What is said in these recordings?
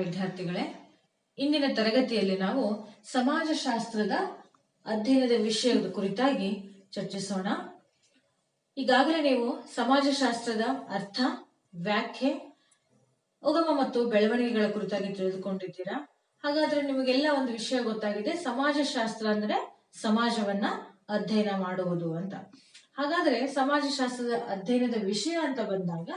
ವಿದ್ಯಾರ್ಥಿಗಳೇ, ಇಂದಿನ ತರಗತಿಯಲ್ಲಿ ನಾವು ಸಮಾಜಶಾಸ್ತ್ರದ ಅಧ್ಯಯನದ ವಿಷಯದ ಕುರಿತಾಗಿ ಚರ್ಚಿಸೋಣ. ಈಗಾಗಲೇ ನೀವು ಸಮಾಜಶಾಸ್ತ್ರದ ಅರ್ಥ, ವ್ಯಾಖ್ಯೆ, ಉಗಮ ಮತ್ತು ಬೆಳವಣಿಗೆಗಳ ಕುರಿತಾಗಿ ತಿಳಿದುಕೊಂಡಿದ್ದೀರಾ. ಹಾಗಾದ್ರೆ ನಿಮಗೆಲ್ಲ ಒಂದು ವಿಷಯ ಗೊತ್ತಾಗಿದೆ. ಸಮಾಜಶಾಸ್ತ್ರ ಅಂದ್ರೆ ಸಮಾಜವನ್ನ ಅಧ್ಯಯನ ಮಾಡುವುದು ಅಂತ. ಹಾಗಾದ್ರೆ ಸಮಾಜಶಾಸ್ತ್ರದ ಅಧ್ಯಯನದ ವಿಷಯ ಅಂತ ಬಂದಾಗ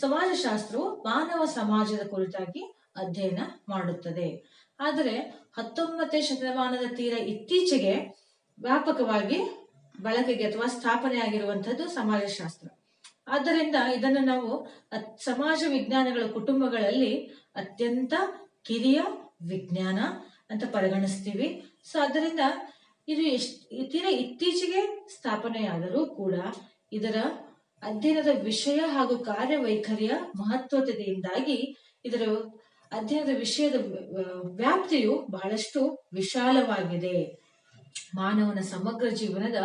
ಸಮಾಜಶಾಸ್ತ್ರವು ಮಾನವ ಸಮಾಜದ ಕುರಿತಾಗಿ ಅಧ್ಯಯನ ಮಾಡುತ್ತದೆ. ಆದರೆ 19ನೇ ಶತಮಾನದ ತೀರ ಇತ್ತೀಚೆಗೆ ವ್ಯಾಪಕವಾಗಿ ಬಳಕೆಗೆ ಅಥವಾ ಸ್ಥಾಪನೆ ಆಗಿರುವಂತದ್ದು ಸಮಾಜಶಾಸ್ತ್ರ. ಆದ್ದರಿಂದ ಇದನ್ನು ನಾವು ಸಮಾಜ ವಿಜ್ಞಾನಗಳ ಕುಟುಂಬಗಳಲ್ಲಿ ಅತ್ಯಂತ ಕಿರಿಯ ವಿಜ್ಞಾನ ಅಂತ ಪರಿಗಣಿಸ್ತೀವಿ. ಸೊ ಅದರಿಂದ ಇದು ತೀರ ಇತ್ತೀಚೆಗೆ ಸ್ಥಾಪನೆಯಾದರೂ ಕೂಡ ಇದರ ಅಧ್ಯಯನದ ವಿಷಯ ಹಾಗೂ ಕಾರ್ಯವೈಖರಿಯ ಮಹತ್ವತೆಯಿಂದಾಗಿ ಇದರ ಅಧ್ಯಯನದ ವಿಷಯದ ವ್ಯಾಪ್ತಿಯು ಬಹಳಷ್ಟು ವಿಶಾಲವಾಗಿದೆ. ಮಾನವನ ಸಮಗ್ರ ಜೀವನದ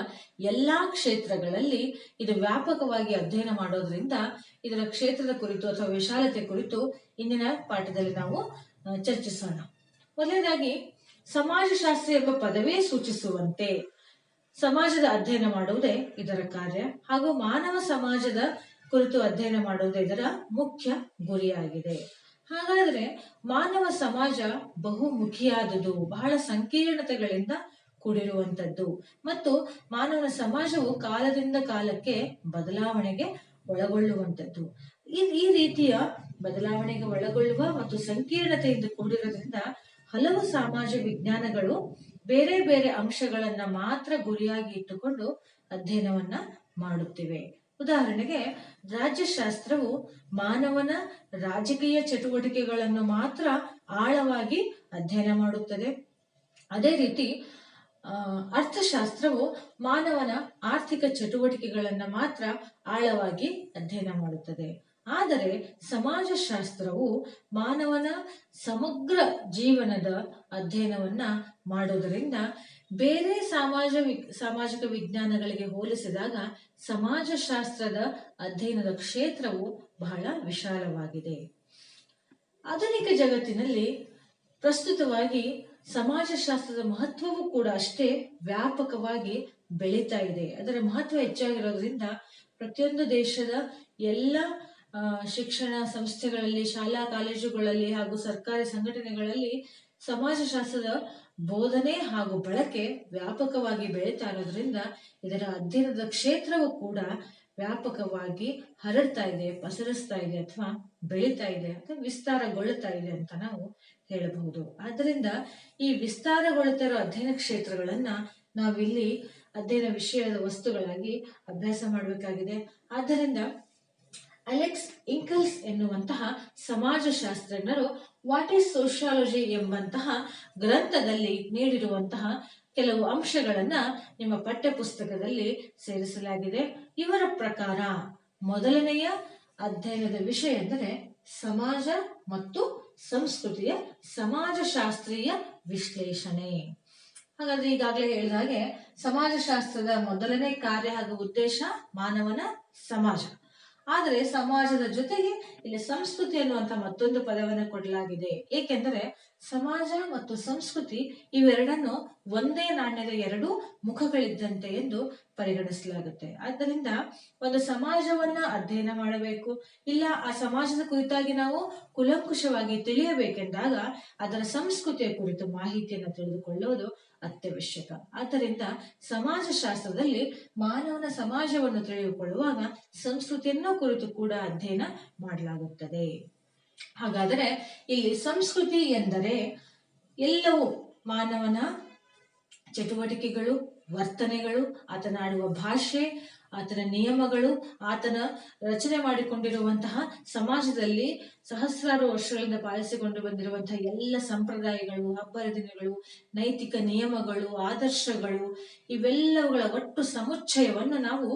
ಎಲ್ಲಾ ಕ್ಷೇತ್ರಗಳಲ್ಲಿ ಇದು ವ್ಯಾಪಕವಾಗಿ ಅಧ್ಯಯನ ಮಾಡೋದ್ರಿಂದ ಇದರ ಕ್ಷೇತ್ರದ ಕುರಿತು ಅಥವಾ ವಿಶಾಲತೆ ಕುರಿತು ಇಂದಿನ ಪಾಠದಲ್ಲಿ ನಾವು ಚರ್ಚಿಸೋಣ. ಮೊದಲನೇದಾಗಿ ಸಮಾಜಶಾಸ್ತ್ರ ಎಂಬ ಪದವೇ ಸೂಚಿಸುವಂತೆ ಸಮಾಜದ ಅಧ್ಯಯನ ಮಾಡುವುದೇ ಇದರ ಕಾರ್ಯ ಹಾಗೂ ಮಾನವ ಸಮಾಜದ ಕುರಿತು ಅಧ್ಯಯನ ಮಾಡುವುದೇ ಇದರ ಮುಖ್ಯ ಗುರಿಯಾಗಿದೆ. ಹಾಗಾದ್ರೆ ಮಾನವ ಸಮಾಜ ಬಹುಮುಖಿಯಾದುದು, ಬಹಳ ಸಂಕೀರ್ಣತೆಗಳಿಂದ ಕೂಡಿರುವಂತದ್ದು ಮತ್ತು ಮಾನವನ ಸಮಾಜವು ಕಾಲದಿಂದ ಕಾಲಕ್ಕೆ ಬದಲಾವಣೆಗೆ ಒಳಗೊಳ್ಳುವಂತದ್ದು. ಈ ರೀತಿಯ ಬದಲಾವಣೆಗೆ ಒಳಗೊಳ್ಳುವ ಮತ್ತು ಸಂಕೀರ್ಣತೆಯಿಂದ ಕೂಡಿರೋದ್ರಿಂದ ಹಲವು ಸಮಾಜ ವಿಜ್ಞಾನಗಳು ಬೇರೆ ಬೇರೆ ಅಂಶಗಳನ್ನ ಮಾತ್ರ ಗುರಿಯಾಗಿ ಇಟ್ಟುಕೊಂಡು ಅಧ್ಯಯನವನ್ನ ಮಾಡುತ್ತಿವೆ. ಉದಾಹರಣೆಗೆ ರಾಜ್ಯಶಾಸ್ತ್ರವು ಮಾನವನ ರಾಜಕೀಯ ಚಟುವಟಿಕೆಗಳನ್ನು ಮಾತ್ರ ಆಳವಾಗಿ ಅಧ್ಯಯನ ಮಾಡುತ್ತದೆ. ಅದೇ ರೀತಿ ಅರ್ಥಶಾಸ್ತ್ರವು ಮಾನವನ ಆರ್ಥಿಕ ಚಟುವಟಿಕೆಗಳನ್ನ ಮಾತ್ರ ಆಳವಾಗಿ ಅಧ್ಯಯನ ಮಾಡುತ್ತದೆ. ಆದರೆ ಸಮಾಜಶಾಸ್ತ್ರವು ಮಾನವನ ಸಮಗ್ರ ಜೀವನದ ಅಧ್ಯಯನವನ್ನ ಮಾಡೋದರಿಂದ ಬೇರೆ ಸಾಮಾಜಿಕ ವಿಜ್ಞಾನಗಳಿಗೆ ಹೋಲಿಸಿದಾಗ ಸಮಾಜಶಾಸ್ತ್ರದ ಅಧ್ಯಯನದ ಕ್ಷೇತ್ರವು ಬಹಳ ವಿಶಾಲವಾಗಿದೆ. ಆಧುನಿಕ ಜಗತ್ತಿನಲ್ಲಿ ಪ್ರಸ್ತುತವಾಗಿ ಸಮಾಜಶಾಸ್ತ್ರದ ಮಹತ್ವವೂ ಕೂಡ ಅಷ್ಟೇ ವ್ಯಾಪಕವಾಗಿ ಬೆಳೀತಾ ಇದೆ. ಅದರ ಮಹತ್ವ ಹೆಚ್ಚಾಗಿರೋದ್ರಿಂದ ಪ್ರತಿಯೊಂದು ದೇಶದ ಎಲ್ಲ ಶಿಕ್ಷಣ ಸಂಸ್ಥೆಗಳಲ್ಲಿ, ಶಾಲಾ ಕಾಲೇಜುಗಳಲ್ಲಿ ಹಾಗೂ ಸರ್ಕಾರಿ ಸಂಘಟನೆಗಳಲ್ಲಿ ಸಮಾಜಶಾಸ್ತ್ರದ ಬೋಧನೆ ಹಾಗೂ ಬಳಕೆ ವ್ಯಾಪಕವಾಗಿ ಬೆಳೀತಾ ಇರೋದ್ರಿಂದ ಇದರ ಅಧ್ಯಯನದ ಕ್ಷೇತ್ರವು ಕೂಡ ವ್ಯಾಪಕವಾಗಿ ಹರಡ್ತಾ ಇದೆ, ಪಸರಿಸ್ತಾ ಇದೆ ಅಥವಾ ಬೆಳೀತಾ ಇದೆ ಅಥವಾ ವಿಸ್ತಾರಗೊಳ್ಳುತ್ತಾ ಇದೆ ಅಂತ ನಾವು ಹೇಳಬಹುದು. ಆದ್ದರಿಂದ ಈ ವಿಸ್ತಾರಗೊಳ್ಳುತ್ತಾ ಇರೋ ಅಧ್ಯಯನ ಕ್ಷೇತ್ರಗಳನ್ನ ನಾವಿಲ್ಲಿ ಅಧ್ಯಯನ ವಿಷಯದ ವಸ್ತುಗಳಾಗಿ ಅಭ್ಯಾಸ ಮಾಡಬೇಕಾಗಿದೆ. ಆದ್ದರಿಂದ ಅಲೆಕ್ಸ್ ಇಂಕಲ್ಸ್ ಎನ್ನುವಂತಹ ಸಮಾಜಶಾಸ್ತ್ರಜ್ಞರು ವಾಟ್ ಈಸ್ ಸೋಶಿಯಾಲಜಿ ಎಂಬಂತಹ ಗ್ರಂಥದಲ್ಲಿ ನೀಡಿರುವಂತಹ ಕೆಲವು ಅಂಶಗಳನ್ನ ನಿಮ್ಮ ಪಠ್ಯ ಪುಸ್ತಕದಲ್ಲಿ ಸೇರಿಸಲಾಗಿದೆ. ಇವರ ಪ್ರಕಾರ ಮೊದಲನೆಯ ಅಧ್ಯಯನದ ವಿಷಯ ಎಂದರೆ ಸಮಾಜ ಮತ್ತು ಸಂಸ್ಕೃತಿಯ ಸಮಾಜಶಾಸ್ತ್ರೀಯ ವಿಶ್ಲೇಷಣೆ. ಹಾಗಾದ್ರೆ ಈಗಾಗಲೇ ಹೇಳಿದ ಹಾಗೆ ಸಮಾಜಶಾಸ್ತ್ರದ ಮೊದಲನೇ ಕಾರ್ಯ ಹಾಗೂ ಉದ್ದೇಶ ಮಾನವನ ಸಮಾಜ. ಆದರೆ ಸಮಾಜದ ಜೊತೆಗೆ ಇಲ್ಲಿ ಸಂಸ್ಕೃತಿ ಅನ್ನುವಂತ ಮತ್ತೊಂದು ಪದವನ್ನು ಕೊಡಲಾಗಿದೆ. ಏಕೆಂದರೆ ಸಮಾಜ ಮತ್ತು ಸಂಸ್ಕೃತಿ ಇವೆರಡನ್ನು ಒಂದೇ ನಾಣ್ಯದ ಎರಡು ಮುಖಗಳಿದ್ದಂತೆ ಎಂದು ಪರಿಗಣಿಸಲಾಗುತ್ತೆ. ಆದ್ದರಿಂದ ಒಂದು ಸಮಾಜವನ್ನ ಅಧ್ಯಯನ ಮಾಡಬೇಕು, ಇಲ್ಲ ಆ ಸಮಾಜದ ಕುರಿತಾಗಿ ನಾವು ಕುಲಂಕುಷವಾಗಿ ತಿಳಿಯಬೇಕೆಂದಾಗ ಅದರ ಸಂಸ್ಕೃತಿಯ ಕುರಿತು ಮಾಹಿತಿಯನ್ನು ತಿಳಿದುಕೊಳ್ಳುವುದು ಅತ್ಯವಶ್ಯಕ. ಆದ್ದರಿಂದ ಸಮಾಜಶಾಸ್ತ್ರದಲ್ಲಿ ಮಾನವನ ಸಮಾಜವನ್ನು ತಿಳಿದುಕೊಳ್ಳುವಾಗ ಸಂಸ್ಕೃತಿಯನ್ನು ಕುರಿತು ಕೂಡ ಅಧ್ಯಯನ ಮಾಡಲಾಗುತ್ತದೆ. ಹಾಗಾದರೆ ಇಲ್ಲಿ ಸಂಸ್ಕೃತಿ ಎಂದರೆ ಎಲ್ಲವೂ ಮಾನವನ ಚಟುವಟಿಕೆಗಳು, ವರ್ತನೆಗಳು, ಆತನಾಡುವ ಭಾಷೆ, ಆತನ ನಿಯಮಗಳು, ಆತನ ರಚನೆ ಮಾಡಿಕೊಂಡಿರುವಂತಹ ಸಮಾಜದಲ್ಲಿ ಸಹಸ್ರಾರು ವರ್ಷಗಳಿಂದ ಪಾಲಿಸಿಕೊಂಡು ಬಂದಿರುವಂತಹ ಎಲ್ಲ ಸಂಪ್ರದಾಯಗಳು, ಹಬ್ಬ ಹರಿದಿನಗಳು, ನೈತಿಕ ನಿಯಮಗಳು, ಆದರ್ಶಗಳು, ಇವೆಲ್ಲವುಗಳ ಒಟ್ಟು ಸಮುಚ್ಚಯವನ್ನು ನಾವು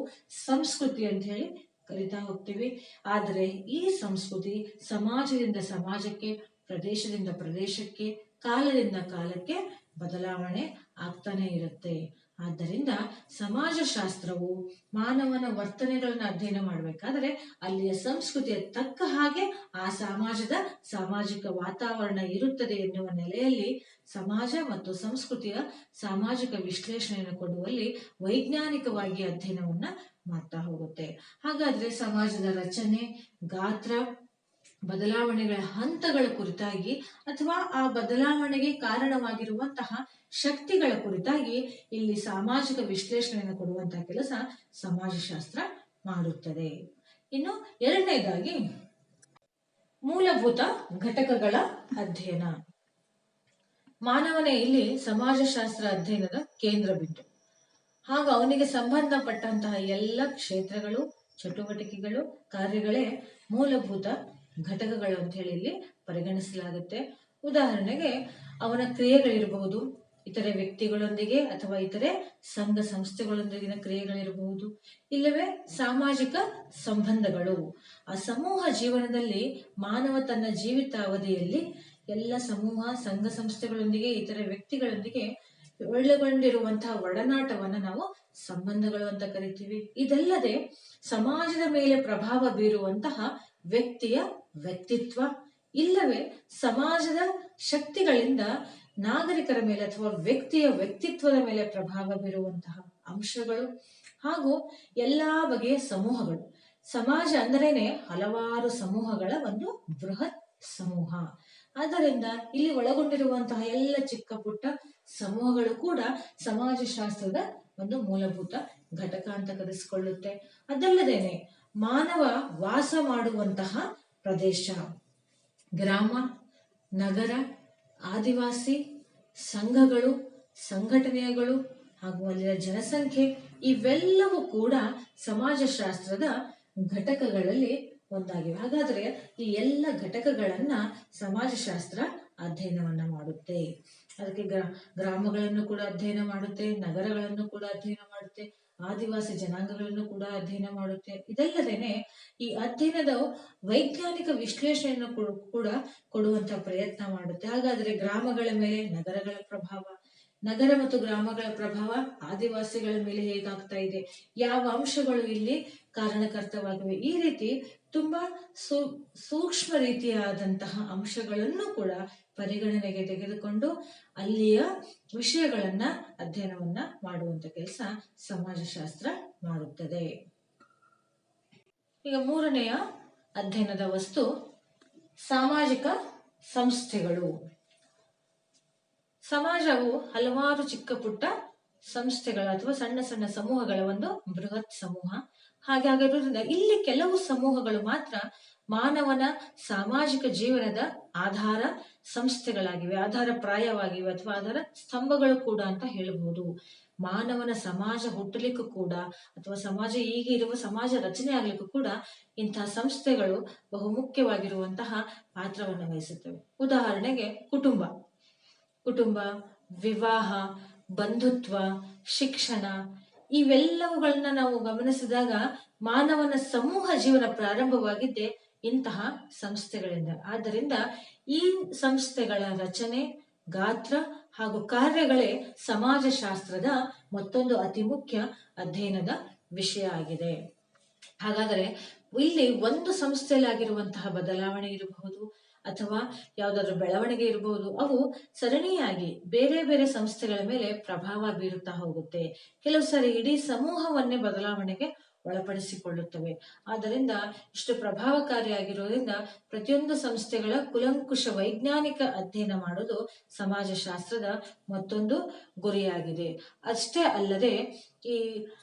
ಸಂಸ್ಕೃತಿ ಅಂತ ಹೇಳಿ ಕರಿತಾ ಹೋಗ್ತೀವಿ. ಆದರೆ ಈ ಸಂಸ್ಕೃತಿ ಸಮಾಜದಿಂದ ಸಮಾಜಕ್ಕೆ, ಪ್ರದೇಶದಿಂದ ಪ್ರದೇಶಕ್ಕೆ, ಕಾಲದಿಂದ ಕಾಲಕ್ಕೆ ಬದಲಾವಣೆ ಆಗ್ತಾನೆ ಇರುತ್ತೆ. ಆದ್ದರಿಂದ ಸಮಾಜಶಾಸ್ತ್ರವು ಮಾನವನ ವರ್ತನೆಗಳನ್ನ ಅಧ್ಯಯನ ಮಾಡಬೇಕಾದ್ರೆ ಅಲ್ಲಿಯ ಸಂಸ್ಕೃತಿಯ ತಕ್ಕ ಹಾಗೆ ಆ ಸಮಾಜದ ಸಾಮಾಜಿಕ ವಾತಾವರಣ ಇರುತ್ತದೆ ಎನ್ನುವ ನೆಲೆಯಲ್ಲಿ ಸಮಾಜ ಮತ್ತು ಸಂಸ್ಕೃತಿಯ ಸಾಮಾಜಿಕ ವಿಶ್ಲೇಷಣೆಯನ್ನು ಕೊಡುವಲ್ಲಿ ವೈಜ್ಞಾನಿಕವಾಗಿ ಅಧ್ಯಯನವನ್ನ ಮಾಡ್ತಾ ಹೋಗುತ್ತೆ. ಹಾಗಾದ್ರೆ ಸಮಾಜದ ರಚನೆ, ಗಾತ್ರ, ಬದಲಾವಣೆಗಳ ಹಂತಗಳ ಕುರಿತಾಗಿ ಅಥವಾ ಆ ಬದಲಾವಣೆಗೆ ಕಾರಣವಾಗಿರುವಂತಹ ಶಕ್ತಿಗಳ ಕುರಿತಾಗಿ ಇಲ್ಲಿ ಸಾಮಾಜಿಕ ವಿಶ್ಲೇಷಣೆಯನ್ನು ಕೊಡುವಂತಹ ಕೆಲಸ ಸಮಾಜಶಾಸ್ತ್ರ ಮಾಡುತ್ತದೆ. ಇನ್ನು ಎರಡನೇದಾಗಿ ಮೂಲಭೂತ ಘಟಕಗಳ ಅಧ್ಯಯನ. ಮಾನವನೇ ಇಲ್ಲಿ ಸಮಾಜಶಾಸ್ತ್ರ ಅಧ್ಯಯನದ ಕೇಂದ್ರ ಬಿಂದು. ಹಾಗೂ ಅವನಿಗೆ ಸಂಬಂಧಪಟ್ಟಂತಹ ಎಲ್ಲ ಕ್ಷೇತ್ರಗಳು, ಚಟುವಟಿಕೆಗಳು, ಕಾರ್ಯಗಳೇ ಮೂಲಭೂತ ಘಟಕಗಳು ಅಂತ ಹೇಳಿ ಇಲ್ಲಿ ಪರಿಗಣಿಸಲಾಗುತ್ತೆ. ಉದಾಹರಣೆಗೆ ಅವನ ಕ್ರಿಯೆಗಳಿರಬಹುದು, ಇತರೆ ವ್ಯಕ್ತಿಗಳೊಂದಿಗೆ ಅಥವಾ ಇತರೆ ಸಂಘ ಸಂಸ್ಥೆಗಳೊಂದಿಗಿನ ಕ್ರಿಯೆಗಳಿರಬಹುದು, ಇಲ್ಲವೇ ಸಾಮಾಜಿಕ ಸಂಬಂಧಗಳು. ಆ ಸಮೂಹ ಜೀವನದಲ್ಲಿ ಮಾನವ ತನ್ನ ಜೀವಿತಾವಧಿಯಲ್ಲಿ ಎಲ್ಲ ಸಮೂಹ ಸಂಘ ಸಂಸ್ಥೆಗಳೊಂದಿಗೆ ಇತರೆ ವ್ಯಕ್ತಿಗಳೊಂದಿಗೆ ಒಳ್ಳೆಗೊಂಡಿರುವಂತಹ ಒಡನಾಟವನ್ನ ನಾವು ಸಂಬಂಧಗಳು ಅಂತ ಕರಿತೀವಿ. ಇದಲ್ಲದೆ ಸಮಾಜದ ಮೇಲೆ ಪ್ರಭಾವ ಬೀರುವಂತಹ ವ್ಯಕ್ತಿಯ ವ್ಯಕ್ತಿತ್ವ, ಇಲ್ಲವೇ ಸಮಾಜದ ಶಕ್ತಿಗಳಿಂದ ನಾಗರಿಕರ ಮೇಲೆ ಅಥವಾ ವ್ಯಕ್ತಿಯ ವ್ಯಕ್ತಿತ್ವದ ಮೇಲೆ ಪ್ರಭಾವ ಬೀರುವಂತಹ ಅಂಶಗಳು, ಹಾಗೂ ಎಲ್ಲಾ ಬಗೆಯ ಸಮೂಹಗಳು. ಸಮಾಜ ಅಂದರೇನೆ ಹಲವಾರು ಸಮೂಹಗಳ ಒಂದು ಬೃಹತ್ ಸಮೂಹ. ಆದ್ದರಿಂದ ಇಲ್ಲಿ ಒಳಗೊಂಡಿರುವಂತಹ ಎಲ್ಲ ಚಿಕ್ಕ ಪುಟ್ಟ ಸಮೂಹಗಳು ಕೂಡ ಸಮಾಜಶಾಸ್ತ್ರದ ಒಂದು ಮೂಲಭೂತ ಘಟಕ ಅಂತ ಕರೆಸಿಕೊಳ್ಳುತ್ತೆ. ಅದಲ್ಲದೇನೆ ಮಾನವ ವಾಸ ಮಾಡುವಂತಹ ಪ್ರದೇಶ, ಗ್ರಾಮ, ನಗರ, ಆದಿವಾಸಿ, ಸಂಘಗಳು, ಸಂಘಟನೆಗಳು ಹಾಗೂ ಅಲ್ಲಿನ ಜನಸಂಖ್ಯೆ ಇವೆಲ್ಲವೂ ಕೂಡ ಸಮಾಜಶಾಸ್ತ್ರದ ಘಟಕಗಳಲ್ಲಿ ಒಂದಾಗಿವೆ. ಹಾಗಾದ್ರೆ ಈ ಎಲ್ಲ ಘಟಕಗಳನ್ನ ಸಮಾಜಶಾಸ್ತ್ರ ಅಧ್ಯಯನವನ್ನ ಮಾಡುತ್ತೆ. ಅದಕ್ಕೆ ಗ್ರಾಮಗಳನ್ನು ಕೂಡ ಅಧ್ಯಯನ ಮಾಡುತ್ತೆ, ನಗರಗಳನ್ನು ಕೂಡ ಅಧ್ಯಯನ ಮಾಡುತ್ತೆ, ಆದಿವಾಸಿ ಜನಾಂಗಗಳನ್ನು ಕೂಡ ಅಧ್ಯಯನ ಮಾಡುತ್ತೆ. ಇದಲ್ಲದೇನೆ ಈ ಅಧ್ಯಯನದ ವೈಜ್ಞಾನಿಕ ವಿಶ್ಲೇಷಣೆಯನ್ನು ಕೂಡ ಕೊಡುವಂತಹ ಪ್ರಯತ್ನ ಮಾಡುತ್ತೆ. ಹಾಗಾದ್ರೆ ಗ್ರಾಮಗಳ ಮೇಲೆ ನಗರಗಳ ಪ್ರಭಾವ, ನಗರ ಮತ್ತು ಗ್ರಾಮಗಳ ಪ್ರಭಾವ ಆದಿವಾಸಿಗಳ ಮೇಲೆ ಹೇಗಾಗ್ತಾ ಇದೆ, ಯಾವ ಅಂಶಗಳು ಇಲ್ಲಿ ಕಾರಣಕರ್ತವಾಗಿವೆ, ಈ ರೀತಿ ತುಂಬಾ ಸೂಕ್ಷ್ಮ ರೀತಿಯಾದಂತಹ ಅಂಶಗಳನ್ನು ಕೂಡ ಪರಿಗಣನೆಗೆ ತೆಗೆದುಕೊಂಡು ಅಲ್ಲಿಯ ವಿಷಯಗಳನ್ನ ಅಧ್ಯಯನವನ್ನ ಮಾಡುವಂತ ಕೆಲಸ ಸಮಾಜಶಾಸ್ತ್ರ ಮಾಡುತ್ತದೆ. ಈಗ ಮೂರನೆಯ ಅಧ್ಯಯನದ ವಸ್ತು ಸಾಮಾಜಿಕ ಸಂಸ್ಥೆಗಳು. ಸಮಾಜವು ಹಲವಾರು ಚಿಕ್ಕ ಪುಟ್ಟ ಸಂಸ್ಥೆಗಳ ಅಥವಾ ಸಣ್ಣ ಸಣ್ಣ ಸಮೂಹಗಳ ಒಂದು ಬೃಹತ್ ಸಮೂಹ. ಹಾಗಾಗಿರೋದ್ರಿಂದ ಇಲ್ಲಿ ಕೆಲವು ಸಮೂಹಗಳು ಮಾತ್ರ ಮಾನವನ ಸಾಮಾಜಿಕ ಜೀವನದ ಆಧಾರ ಸಂಸ್ಥೆಗಳಾಗಿವೆ, ಆಧಾರ ಪ್ರಾಯವಾಗಿವೆ ಅಥವಾ ಅದರ ಸ್ತಂಭಗಳು ಕೂಡ ಅಂತ ಹೇಳಬಹುದು. ಮಾನವನ ಸಮಾಜ ಹುಟ್ಟಲಿಕ್ಕೂ ಕೂಡ ಅಥವಾ ಸಮಾಜ ಈಗ ಇರುವ ಸಮಾಜ ರಚನೆ ಆಗ್ಲಿಕ್ಕೂ ಕೂಡ ಇಂತಹ ಸಂಸ್ಥೆಗಳು ಬಹುಮುಖ್ಯವಾಗಿರುವಂತಹ ಪಾತ್ರವನ್ನು ವಹಿಸುತ್ತವೆ. ಉದಾಹರಣೆಗೆ ಕುಟುಂಬ, ವಿವಾಹ, ಬಂಧುತ್ವ, ಶಿಕ್ಷಣ ಇವೆಲ್ಲವುಗಳನ್ನ ನಾವು ಗಮನಿಸಿದಾಗ ಮಾನವನ ಸಮೂಹ ಜೀವನ ಪ್ರಾರಂಭವಾಗಿದ್ದೇ ಇಂತಹ ಸಂಸ್ಥೆಗಳಿಂದ. ಆದ್ದರಿಂದ ಈ ಸಂಸ್ಥೆಗಳ ರಚನೆ, ಗಾತ್ರ ಹಾಗೂ ಕಾರ್ಯಗಳೇ ಸಮಾಜಶಾಸ್ತ್ರದ ಮತ್ತೊಂದು ಅತಿ ಮುಖ್ಯ ಅಧ್ಯಯನದ ವಿಷಯ ಆಗಿದೆ. ಹಾಗಾದರೆ ಇಲ್ಲಿ ಒಂದು ಸಂಸ್ಥೆಯಲ್ಲಿ ಆಗಿರುವಂತಹ ಬದಲಾವಣೆ ಇರಬಹುದು ಅಥವಾ ಯಾವುದಾದ್ರೂ ಬೆಳವಣಿಗೆ ಇರಬಹುದು, ಅವು ಸರಣಿಯಾಗಿ ಬೇರೆ ಬೇರೆ ಸಂಸ್ಥೆಗಳ ಮೇಲೆ ಪ್ರಭಾವ ಬೀರುತ್ತಾ ಹೋಗುತ್ತೆ. ಕೆಲವು ಸಾರಿ ಇಡೀ ಸಮೂಹವನ್ನೇ ಬದಲಾವಣೆಗೆ ಒಳಪಡಿಸಿಕೊಳ್ಳುತ್ತವೆ. ಆದ್ದರಿಂದ ಇಷ್ಟು ಪ್ರಭಾವಕಾರಿಯಾಗಿರೋದ್ರಿಂದ ಪ್ರತಿಯೊಂದು ಸಂಸ್ಥೆಗಳ ಕುಲಂಕುಷ ವೈಜ್ಞಾನಿಕ ಅಧ್ಯಯನ ಮಾಡುವುದು ಸಮಾಜಶಾಸ್ತ್ರದ ಮತ್ತೊಂದು ಗುರಿಯಾಗಿದೆ. ಅಷ್ಟೇ ಅಲ್ಲದೆ ಈ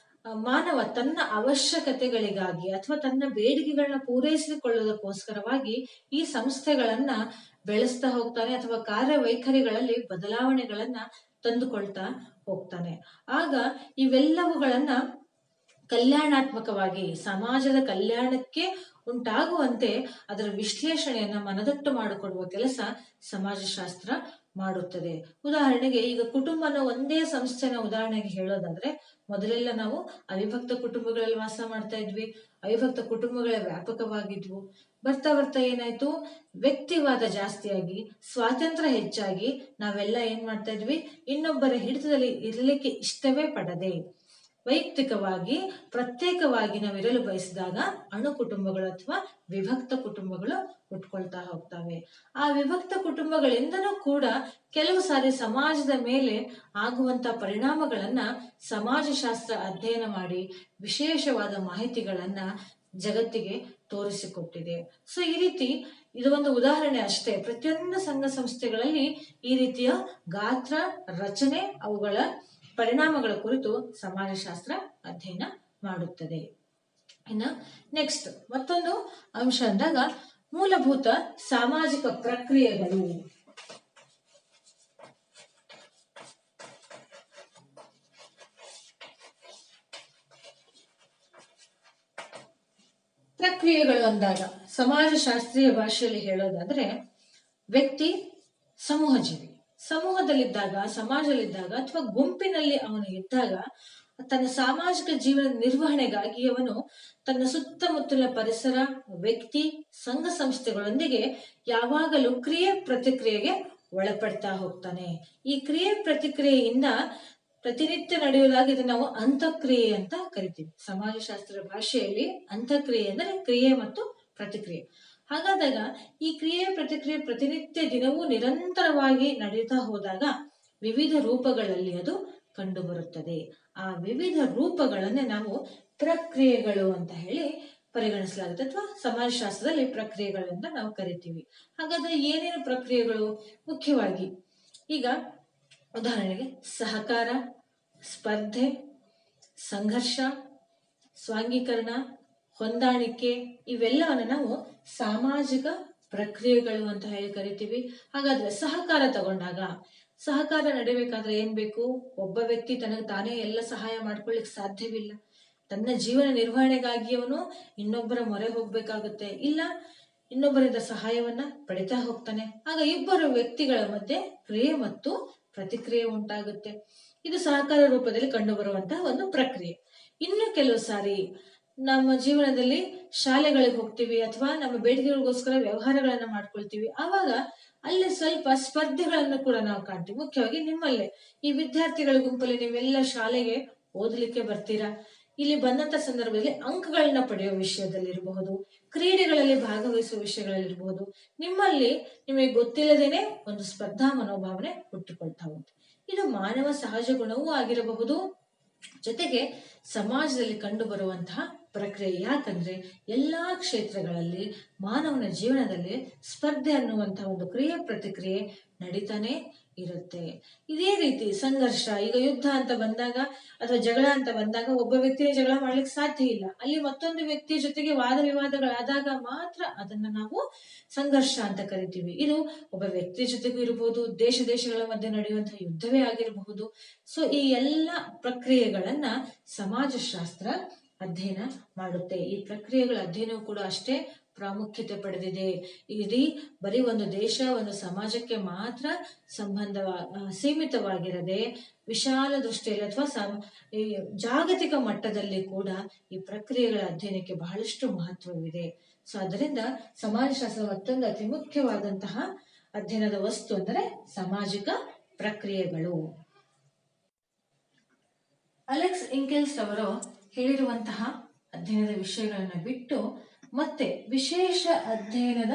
ಮಾನವ ತನ್ನ ಅವಶ್ಯಕತೆಗಳಿಗಾಗಿ ಅಥವಾ ತನ್ನ ಬೇಡಿಕೆಗಳನ್ನ ಪೂರೈಸಿಕೊಳ್ಳುವುದಕ್ಕೋಸ್ಕರವಾಗಿ ಈ ಸಂಸ್ಥೆಗಳನ್ನ ಬೆಳೆಸ್ತಾ ಹೋಗ್ತಾನೆ ಅಥವಾ ಕಾರ್ಯವೈಖರಿಗಳಲ್ಲಿ ಬದಲಾವಣೆಗಳನ್ನ ತಂದುಕೊಳ್ತಾ ಹೋಗ್ತಾನೆ. ಆಗ ಇವೆಲ್ಲವುಗಳನ್ನ ಕಲ್ಯಾಣಾತ್ಮಕವಾಗಿ ಸಮಾಜದ ಕಲ್ಯಾಣಕ್ಕೆ ಉಂಟಾಗುವಂತೆ ಅದರ ವಿಶ್ಲೇಷಣೆಯನ್ನ ಮನದಟ್ಟು ಮಾಡಿಕೊಡುವ ಕೆಲಸ ಸಮಾಜಶಾಸ್ತ್ರ ಮಾಡುತ್ತದೆ. ಉದಾಹರಣೆಗೆ ಈಗ ಕುಟುಂಬನ ಒಂದೇ ಸಂಸ್ಥೆನ ಉದಾಹರಣೆಗೆ ಹೇಳೋದಾದ್ರೆ, ಮೊದಲೆಲ್ಲ ನಾವು ಅವಿಭಕ್ತ ಕುಟುಂಬಗಳಲ್ಲಿ ವಾಸ ಮಾಡ್ತಾ ಇದ್ವಿ. ಅವಿಭಕ್ತ ಕುಟುಂಬಗಳ ವ್ಯಾಪಕವಾಗಿದ್ವು. ಬರ್ತಾ ಬರ್ತಾ ಏನಾಯ್ತು, ವ್ಯಕ್ತಿವಾದ ಜಾಸ್ತಿಯಾಗಿ, ಸ್ವಾತಂತ್ರ್ಯ ಹೆಚ್ಚಾಗಿ ನಾವೆಲ್ಲ ಏನ್ ಮಾಡ್ತಾ ಇದ್ವಿ, ಇನ್ನೊಬ್ಬರ ಹಿಡಿತದಲ್ಲಿ ಇರಲಿಕ್ಕೆ ಇಷ್ಟವೇ ಪಡದೆ ವೈಯಕ್ತಿಕವಾಗಿ ಪ್ರತ್ಯೇಕವಾಗಿ ನಾವಿರಲು ಬಯಸಿದಾಗ ಅಣು ಕುಟುಂಬಗಳು ಅಥವಾ ವಿಭಕ್ತ ಕುಟುಂಬಗಳು ಹುಟ್ಕೊಳ್ತಾ ಹೋಗ್ತವೆ. ಆ ವಿಭಕ್ತ ಕುಟುಂಬಗಳಿಂದನೂ ಕೂಡ ಕೆಲವು ಸಾರಿ ಸಮಾಜದ ಮೇಲೆ ಆಗುವಂತ ಪರಿಣಾಮಗಳನ್ನ ಸಮಾಜಶಾಸ್ತ್ರ ಅಧ್ಯಯನ ಮಾಡಿ ವಿಶೇಷವಾದ ಮಾಹಿತಿಗಳನ್ನ ಜಗತ್ತಿಗೆ ತೋರಿಸಿಕೊಟ್ಟಿದೆ. ಸೊ ಈ ರೀತಿ ಇದು ಒಂದು ಉದಾಹರಣೆ ಅಷ್ಟೇ. ಪ್ರತಿಯೊಂದು ಸಂಘ ಸಂಸ್ಥೆಗಳಲ್ಲಿ ಈ ರೀತಿಯ ಗಾತ್ರ, ರಚನೆ, ಅವುಗಳ ಪರಿಣಾಮಗಳ ಕುರಿತು ಸಮಾಜಶಾಸ್ತ್ರ ಅಧ್ಯಯನ ಮಾಡುತ್ತದೆ. ಇನ್ನ ನೆಕ್ಸ್ಟ್ ಮತ್ತೊಂದು ಅಂಶ ಅಂದಾಗ ಮೂಲಭೂತ ಸಾಮಾಜಿಕ ಪ್ರಕ್ರಿಯೆಗಳು. ಪ್ರಕ್ರಿಯೆಗಳು ಅಂದಾಗ ಸಮಾಜಶಾಸ್ತ್ರೀಯ ಭಾಷೆಯಲ್ಲಿ ಹೇಳೋದಾದ್ರೆ, ವ್ಯಕ್ತಿ ಸಮೂಹ ಜೀವಿ. ಸಮೂಹದಲ್ಲಿದ್ದಾಗ, ಸಮಾಜದಲ್ಲಿದ್ದಾಗ ಅಥವಾ ಗುಂಪಿನಲ್ಲಿ ಅವನು ಇದ್ದಾಗ ತನ್ನ ಸಾಮಾಜಿಕ ಜೀವನ ನಿರ್ವಹಣೆಗಾಗಿ ಅವನು ತನ್ನ ಸುತ್ತಮುತ್ತಲ ಪರಿಸರ, ವ್ಯಕ್ತಿ, ಸಂಘ ಸಂಸ್ಥೆಗಳೊಂದಿಗೆ ಯಾವಾಗಲೂ ಕ್ರಿಯೆ ಪ್ರತಿಕ್ರಿಯೆಗೆ ಒಳಪಡ್ತಾ ಹೋಗ್ತಾನೆ. ಈ ಕ್ರಿಯೆ ಪ್ರತಿಕ್ರಿಯೆಯಿಂದ ಪ್ರತಿನಿತ್ಯ ನಡೆಯುವುದಾಗಿ ಇದನ್ನು ನಾವು ಅಂತಕ್ರಿಯೆ ಅಂತ ಕರಿತೀವಿ. ಸಮಾಜಶಾಸ್ತ್ರ ಭಾಷೆಯಲ್ಲಿ ಅಂತಕ್ರಿಯೆ ಅಂದರೆ ಕ್ರಿಯೆ ಮತ್ತು ಪ್ರತಿಕ್ರಿಯೆ. ಹಾಗಾದಾಗ ಈ ಕ್ರಿಯೆ ಪ್ರತಿಕ್ರಿಯೆ ಪ್ರತಿನಿತ್ಯ ದಿನವೂ ನಿರಂತರವಾಗಿ ನಡೀತಾ ಹೋದಾಗ ವಿವಿಧ ರೂಪಗಳಲ್ಲಿ ಅದು ಕಂಡು ಬರುತ್ತದೆ. ಆ ವಿವಿಧ ರೂಪಗಳನ್ನೇ ನಾವು ಪ್ರಕ್ರಿಯೆಗಳು ಅಂತ ಹೇಳಿ ಪರಿಗಣಿಸಲಾಗುತ್ತೆ, ಅಥವಾ ಸಮಾಜಶಾಸ್ತ್ರದಲ್ಲಿ ಪ್ರಕ್ರಿಯೆಗಳು ಅಂತ ನಾವು ಕರಿತೀವಿ. ಹಾಗಾದ್ರೆ ಏನೇನು ಪ್ರಕ್ರಿಯೆಗಳು? ಮುಖ್ಯವಾಗಿ ಈಗ ಉದಾಹರಣೆಗೆ ಸಹಕಾರ, ಸ್ಪರ್ಧೆ, ಸಂಘರ್ಷ, ಸ್ವಾಂಗೀಕರಣ, ಹೊಂದಾಣಿಕೆ, ಇವೆಲ್ಲವನ್ನು ನಾವು ಸಾಮಾಜಿಕ ಪ್ರಕ್ರಿಯೆಗಳು ಅಂತ ಹೇಳಿ ಕರಿತೀವಿ. ಹಾಗಾದ್ರೆ ಸಹಕಾರ ತಗೊಂಡಾಗ, ಸಹಕಾರ ನಡಿಬೇಕಾದ್ರೆ ಏನ್ ಬೇಕು? ಒಬ್ಬ ವ್ಯಕ್ತಿ ತನಗೆ ತಾನೇ ಎಲ್ಲ ಸಹಾಯ ಮಾಡ್ಕೊಳ್ಳಿಕ್ ಸಾಧ್ಯವಿಲ್ಲ. ತನ್ನ ಜೀವನ ನಿರ್ವಹಣೆಗಾಗಿ ಅವನು ಇನ್ನೊಬ್ಬರ ಮೊರೆ ಹೋಗ್ಬೇಕಾಗುತ್ತೆ, ಇಲ್ಲ ಇನ್ನೊಬ್ಬರಿಂದ ಸಹಾಯವನ್ನ ಪಡಿತಾ ಹೋಗ್ತಾನೆ. ಆಗ ಇಬ್ಬರು ವ್ಯಕ್ತಿಗಳ ಮಧ್ಯೆ ಕ್ರಿಯೆ ಮತ್ತು ಪ್ರತಿಕ್ರಿಯೆ ಉಂಟಾಗುತ್ತೆ. ಇದು ಸಹಕಾರ ರೂಪದಲ್ಲಿ ಕಂಡು ಬರುವಂತಹ ಒಂದು ಪ್ರಕ್ರಿಯೆ. ಇನ್ನು ಕೆಲವು ಸಾರಿ ನಮ್ಮ ಜೀವನದಲ್ಲಿ ಶಾಲೆಗಳಿಗೆ ಹೋಗ್ತೀವಿ ಅಥವಾ ನಮ್ಮ ಬೇಡಿಕೆಗಳಿಗೋಸ್ಕರ ವ್ಯವಹಾರಗಳನ್ನ ಮಾಡ್ಕೊಳ್ತೀವಿ. ಆವಾಗ ಅಲ್ಲಿ ಸ್ವಲ್ಪ ಸ್ಪರ್ಧೆಗಳನ್ನು ಕೂಡ ನಾವು ಕಾಣ್ತೀವಿ. ಮುಖ್ಯವಾಗಿ ನಿಮ್ಮಲ್ಲೇ ಈ ವಿದ್ಯಾರ್ಥಿಗಳ ಗುಂಪಲ್ಲಿ ನೀವೆಲ್ಲ ಶಾಲೆಗೆ ಓದಲಿಕ್ಕೆ ಬರ್ತೀರಾ. ಇಲ್ಲಿ ಬಂದಂತ ಸಂದರ್ಭದಲ್ಲಿ ಅಂಕಗಳನ್ನ ಪಡೆಯುವ ವಿಷಯದಲ್ಲಿರಬಹುದು, ಕ್ರೀಡೆಗಳಲ್ಲಿ ಭಾಗವಹಿಸುವ ವಿಷಯಗಳಲ್ಲಿರಬಹುದು, ನಿಮ್ಮಲ್ಲಿ ನಿಮಗೆ ಗೊತ್ತಿಲ್ಲದೇನೆ ಒಂದು ಸ್ಪರ್ಧಾ ಮನೋಭಾವನೆ ಹುಟ್ಟಿಕೊಳ್ತಾ ಹೋಗುತ್ತೆ. ಇದು ಮಾನವ ಸಹಜ ಗುಣವೂ ಆಗಿರಬಹುದು, ಜೊತೆಗೆ ಸಮಾಜದಲ್ಲಿ ಕಂಡು ಬರುವಂತಹ ಪ್ರಕ್ರಿಯೆ. ಯಾಕಂದ್ರೆ ಎಲ್ಲಾ ಕ್ಷೇತ್ರಗಳಲ್ಲಿ ಮಾನವನ ಜೀವನದಲ್ಲಿ ಸ್ಪರ್ಧೆ ಅನ್ನುವಂತಹ ಒಂದು ಕ್ರಿಯೆ ಪ್ರತಿಕ್ರಿಯೆ ನಡೀತಾನೆ ಇರುತ್ತೆ. ಇದೇ ರೀತಿ ಸಂಘರ್ಷ, ಈಗ ಯುದ್ಧ ಅಂತ ಬಂದಾಗ ಅಥವಾ ಜಗಳ ಅಂತ ಬಂದಾಗ ಒಬ್ಬ ವ್ಯಕ್ತಿಯ ಜಗಳ ಮಾಡ್ಲಿಕ್ಕೆ ಸಾಧ್ಯ ಇಲ್ಲ. ಅಲ್ಲಿ ಮತ್ತೊಂದು ವ್ಯಕ್ತಿಯ ಜೊತೆಗೆ ವಾದ ವಿವಾದಗಳಾದಾಗ ಮಾತ್ರ ಅದನ್ನ ನಾವು ಸಂಘರ್ಷ ಅಂತ ಕರಿತೀವಿ. ಇದು ಒಬ್ಬ ವ್ಯಕ್ತಿಯ ಜೊತೆಗೂ ಇರಬಹುದು, ದೇಶಗಳ ಮಧ್ಯೆ ನಡೆಯುವಂತಹ ಯುದ್ಧವೇ ಆಗಿರಬಹುದು. ಸೊ ಈ ಎಲ್ಲ ಪ್ರಕ್ರಿಯೆಗಳನ್ನ ಸಮಾಜಶಾಸ್ತ್ರ ಅಧ್ಯಯನ ಮಾಡುತ್ತೆ. ಈ ಪ್ರಕ್ರಿಯೆಗಳ ಅಧ್ಯಯನವೂ ಕೂಡ ಅಷ್ಟೇ ಪ್ರಾಮುಖ್ಯತೆ ಪಡೆದಿದೆ. ಇಡೀ ಬರೀ ಒಂದು ದೇಶ, ಒಂದು ಸಮಾಜಕ್ಕೆ ಮಾತ್ರ ಸೀಮಿತವಾಗಿರದೆ ವಿಶಾಲ ದೃಷ್ಟಿಯಲ್ಲಿ ಅಥವಾ ಜಾಗತಿಕ ಮಟ್ಟದಲ್ಲಿ ಕೂಡ ಈ ಪ್ರಕ್ರಿಯೆಗಳ ಅಧ್ಯಯನಕ್ಕೆ ಬಹಳಷ್ಟು ಮಹತ್ವವಿದೆ. ಸೊ ಅದರಿಂದ ಸಮಾಜಶಾಸ್ತ್ರ ಮತ್ತೊಂದು ಅತಿ ಮುಖ್ಯವಾದಂತಹ ಅಧ್ಯಯನದ ವಸ್ತು ಅಂದರೆ ಸಾಮಾಜಿಕ ಪ್ರಕ್ರಿಯೆಗಳು. ಅಲೆಕ್ಸ್ ಇಂಕೆಲ್ಸ್ ಅವರು ಹೇಳಿರುವಂತಹ ಅಧ್ಯಯನದ ವಿಷಯಗಳನ್ನ ಬಿಟ್ಟು ಮತ್ತೆ ವಿಶೇಷ ಅಧ್ಯಯನದ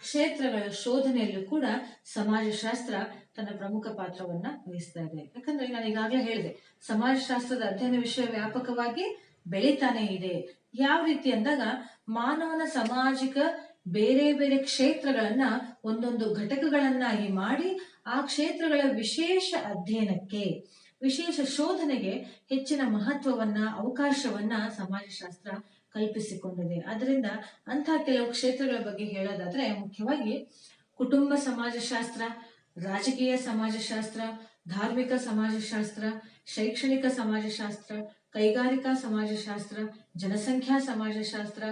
ಕ್ಷೇತ್ರಗಳ ಶೋಧನೆಯಲ್ಲೂ ಕೂಡ ಸಮಾಜಶಾಸ್ತ್ರ ತನ್ನ ಪ್ರಮುಖ ಪಾತ್ರವನ್ನ ವಹಿಸ್ತಾ ಇದೆ. ಯಾಕಂದ್ರೆ ನಾನು ಈಗಾಗಲೇ ಹೇಳಿದೆ, ಸಮಾಜಶಾಸ್ತ್ರದ ಅಧ್ಯಯನ ವಿಷಯ ವ್ಯಾಪಕವಾಗಿ ಬೆಳೀತಾನೆ ಇದೆ. ಯಾವ ರೀತಿ ಅಂದಾಗ ಮಾನವನ ಸಾಮಾಜಿಕ ಬೇರೆ ಬೇರೆ ಕ್ಷೇತ್ರಗಳನ್ನ ಒಂದೊಂದು ಘಟಕಗಳನ್ನಾಗಿ ಮಾಡಿ ಆ ಕ್ಷೇತ್ರಗಳ ವಿಶೇಷ ಅಧ್ಯಯನಕ್ಕೆ, ವಿಶೇಷ ಶೋಧನೆಗೆ ಹೆಚ್ಚಿನ ಮಹತ್ವವನ್ನ, ಅವಕಾಶವನ್ನ ಸಮಾಜಶಾಸ್ತ್ರ ಕಲ್ಪಿಸಿಕೊಂಡಿದೆ. ಅದರಿಂದ ಅಂತಹ ಕೆಲವು ಕ್ಷೇತ್ರಗಳ ಬಗ್ಗೆ ಹೇಳೋದಾದ್ರೆ ಮುಖ್ಯವಾಗಿ ಕುಟುಂಬ ಸಮಾಜಶಾಸ್ತ್ರ, ರಾಜಕೀಯ ಸಮಾಜಶಾಸ್ತ್ರ, ಧಾರ್ಮಿಕ ಸಮಾಜಶಾಸ್ತ್ರ, ಶೈಕ್ಷಣಿಕ ಸಮಾಜಶಾಸ್ತ್ರ, ಕೈಗಾರಿಕಾ ಸಮಾಜಶಾಸ್ತ್ರ, ಜನಸಂಖ್ಯಾ ಸಮಾಜಶಾಸ್ತ್ರ,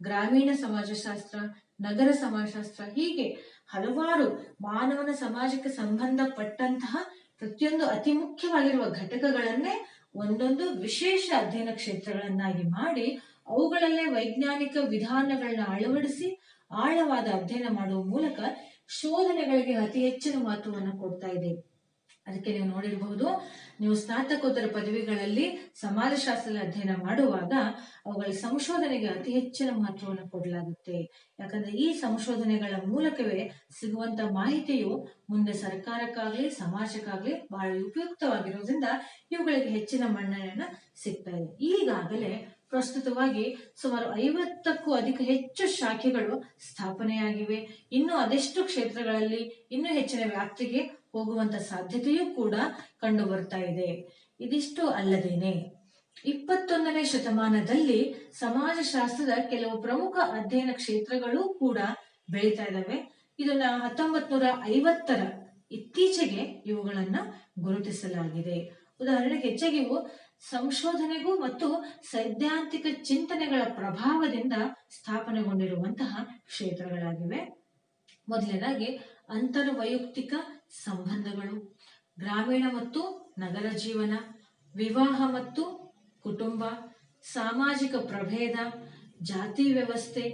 ಗ್ರಾಮೀಣ ಸಮಾಜಶಾಸ್ತ್ರ, ನಗರ ಸಮಾಜಶಾಸ್ತ್ರ, ಹೀಗೆ ಹಲವಾರು ಮಾನವನ ಸಮಾಜಕ್ಕೆ ಸಂಬಂಧಪಟ್ಟಂತಹ ಪ್ರತಿಯೊಂದು ಅತಿ ಮುಖ್ಯವಾಗಿರುವ ಘಟಕಗಳನ್ನೇ ಒಂದೊಂದು ವಿಶೇಷ ಅಧ್ಯಯನ ಕ್ಷೇತ್ರಗಳನ್ನಾಗಿ ಮಾಡಿ ಅವುಗಳಲ್ಲೇ ವೈಜ್ಞಾನಿಕ ವಿಧಾನಗಳನ್ನ ಅಳವಡಿಸಿ ಆಳವಾದ ಅಧ್ಯಯನ ಮಾಡುವ ಮೂಲಕ ಶೋಧನೆಗಳಿಗೆ ಅತಿ ಹೆಚ್ಚಿನ ಮಹತ್ವವನ್ನು ಕೊಡ್ತಾ ಇದೆ. ಅದಕ್ಕೆ ನೀವು ನೋಡಿರಬಹುದು, ನೀವು ಸ್ನಾತಕೋತ್ತರ ಪದವಿಗಳಲ್ಲಿ ಸಮಾಜಶಾಸ್ತ್ರದ ಅಧ್ಯಯನ ಮಾಡುವಾಗ ಅವುಗಳ ಸಂಶೋಧನೆಗೆ ಅತಿ ಹೆಚ್ಚಿನ ಮಹತ್ವವನ್ನು ಕೊಡಲಾಗುತ್ತೆ. ಯಾಕಂದ್ರೆ ಈ ಸಂಶೋಧನೆಗಳ ಮೂಲಕವೇ ಸಿಗುವಂತ ಮಾಹಿತಿಯು ಮುಂದೆ ಸರ್ಕಾರಕ್ಕಾಗ್ಲಿ ಸಮಾಜಕ್ಕಾಗ್ಲಿ ಬಹಳ ಉಪಯುಕ್ತವಾಗಿರೋದ್ರಿಂದ ಇವುಗಳಿಗೆ ಹೆಚ್ಚಿನ ಮನ್ನಣೆಯನ್ನ ಸಿಗ್ತಾ ಇದೆ. ಈಗಾಗಲೇ ಪ್ರಸ್ತುತವಾಗಿ ಸುಮಾರು 50ಕ್ಕೂ ಹೆಚ್ಚು ಶಾಖೆಗಳು ಸ್ಥಾಪನೆಯಾಗಿವೆ. ಇನ್ನು ಅದೆಷ್ಟು ಕ್ಷೇತ್ರಗಳಲ್ಲಿ ಇನ್ನೂ ಹೆಚ್ಚಿನ ವ್ಯಾಪ್ತಿಗೆ ಹೋಗುವಂತ ಸಾಧ್ಯತೆಯೂ ಕೂಡ ಕಂಡು ಬರ್ತಾ ಇದೆ. ಇದಿಷ್ಟು ಅಲ್ಲದೇನೆ 21ನೇ ಶತಮಾನದಲ್ಲಿ ಸಮಾಜಶಾಸ್ತ್ರದ ಕೆಲವು ಪ್ರಮುಖ ಅಧ್ಯಯನ ಕ್ಷೇತ್ರಗಳು ಕೂಡ ಬೆಳೀತಾ ಇದ್ದಾವೆ. ಇದನ್ನ 1950ರ ಇತ್ತೀಚೆಗೆ ಇವುಗಳನ್ನ ಗುರುತಿಸಲಾಗಿದೆ. ಉದಾಹರಣೆಗೆ ಹೆಚ್ಚಾಗಿ ಇವು ಸಂಶೋಧನೆಗೂ ಮತ್ತು ಸೈದ್ಧಾಂತಿಕ ಚಿಂತನೆಗಳ ಪ್ರಭಾವದಿಂದ ಸ್ಥಾಪನೆಗೊಂಡಿರುವಂತಹ ಕ್ಷೇತ್ರಗಳಾಗಿವೆ. ಮೊದಲನೇದಾಗಿ ಅಂತರ್ವೈಯಕ್ತಿಕ ಸಂಬಂಧಗಳು, ಗ್ರಾಮೀಣ ಮತ್ತು ನಗರ ಜೀವನ, ವಿವಾಹ ಮತ್ತು ಕುಟುಂಬ, ಸಾಮಾಜಿಕ ಪ್ರಭೇದ, ಜಾತಿ ವ್ಯವಸ್ಥೆ,